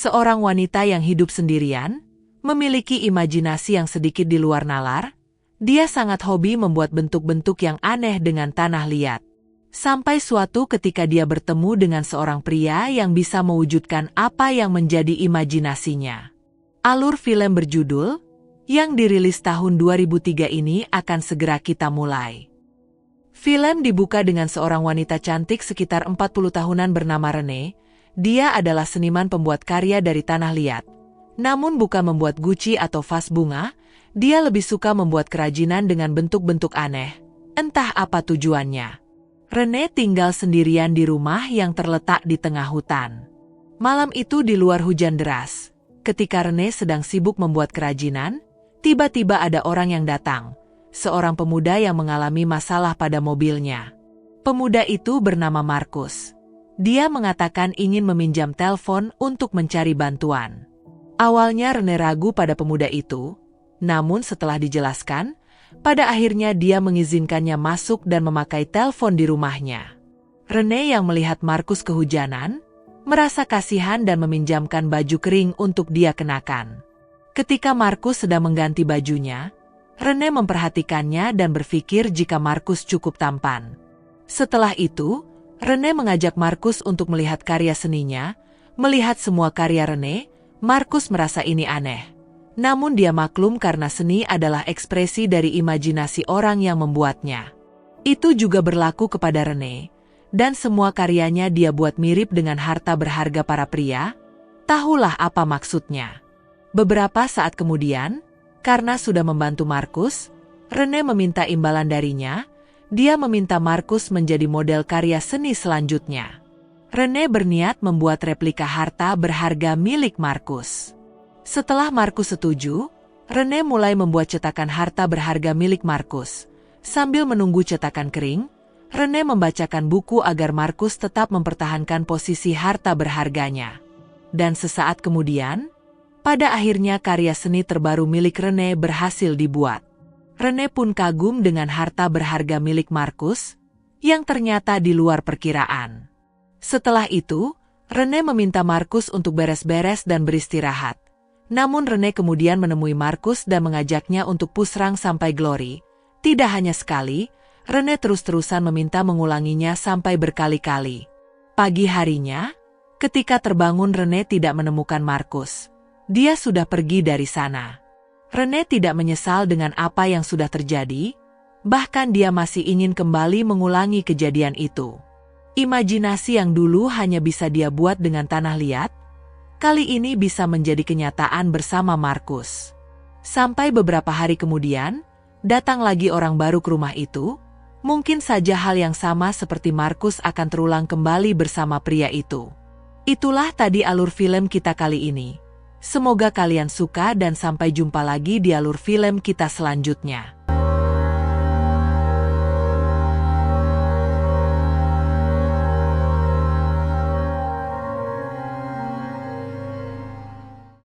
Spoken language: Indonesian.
Seorang wanita yang hidup sendirian, memiliki imajinasi yang sedikit di luar nalar. Dia sangat hobi membuat bentuk-bentuk yang aneh dengan tanah liat. Sampai suatu ketika dia bertemu dengan seorang pria yang bisa mewujudkan apa yang menjadi imajinasinya. Alur film berjudul, yang dirilis tahun 2003 ini akan segera kita mulai. Film dibuka dengan seorang wanita cantik sekitar 40 tahunan bernama Rene. Dia adalah seniman pembuat karya dari tanah liat. Namun bukan membuat guci atau vas bunga, dia lebih suka membuat kerajinan dengan bentuk-bentuk aneh. Entah apa tujuannya. Rene tinggal sendirian di rumah yang terletak di tengah hutan. Malam itu di luar hujan deras. Ketika Rene sedang sibuk membuat kerajinan, tiba-tiba ada orang yang datang. Seorang pemuda yang mengalami masalah pada mobilnya. Pemuda itu bernama Markus. Dia mengatakan ingin meminjam telepon untuk mencari bantuan. Awalnya Rene ragu pada pemuda itu, namun setelah dijelaskan, pada akhirnya dia mengizinkannya masuk dan memakai telepon di rumahnya. Rene yang melihat Markus kehujanan, merasa kasihan dan meminjamkan baju kering untuk dia kenakan. Ketika Markus sedang mengganti bajunya, Rene memperhatikannya dan berpikir jika Markus cukup tampan. Setelah itu, Rene mengajak Markus untuk melihat karya seninya. Melihat semua karya Rene, Markus merasa ini aneh. Namun dia maklum karena seni adalah ekspresi dari imajinasi orang yang membuatnya. Itu juga berlaku kepada Rene. Dan semua karyanya dia buat mirip dengan harta berharga para pria. Tahulah apa maksudnya. Beberapa saat kemudian, karena sudah membantu Markus, Rene meminta imbalan darinya. Dia meminta Markus menjadi model karya seni selanjutnya. Rene berniat membuat replika harta berharga milik Markus. Setelah Markus setuju, Rene mulai membuat cetakan harta berharga milik Markus. Sambil menunggu cetakan kering, Rene membacakan buku agar Markus tetap mempertahankan posisi harta berharganya. Dan sesaat kemudian, pada akhirnya karya seni terbaru milik Rene berhasil dibuat. Rene pun kagum dengan harta berharga milik Markus, yang ternyata di luar perkiraan. Setelah itu, Rene meminta Markus untuk beres-beres dan beristirahat. Namun Rene kemudian menemui Markus dan mengajaknya untuk pusrang sampai Glory. Tidak hanya sekali, Rene terus-terusan meminta mengulanginya sampai berkali-kali. Pagi harinya, ketika terbangun Rene tidak menemukan Markus. Dia sudah pergi dari sana. Rene tidak menyesal dengan apa yang sudah terjadi, bahkan dia masih ingin kembali mengulangi kejadian itu. Imajinasi yang dulu hanya bisa dia buat dengan tanah liat, kali ini bisa menjadi kenyataan bersama Markus. Sampai beberapa hari kemudian, datang lagi orang baru ke rumah itu. Mungkin saja hal yang sama seperti Markus akan terulang kembali bersama pria itu. Itulah tadi alur film kita kali ini. Semoga kalian suka dan sampai jumpa lagi di alur film kita selanjutnya.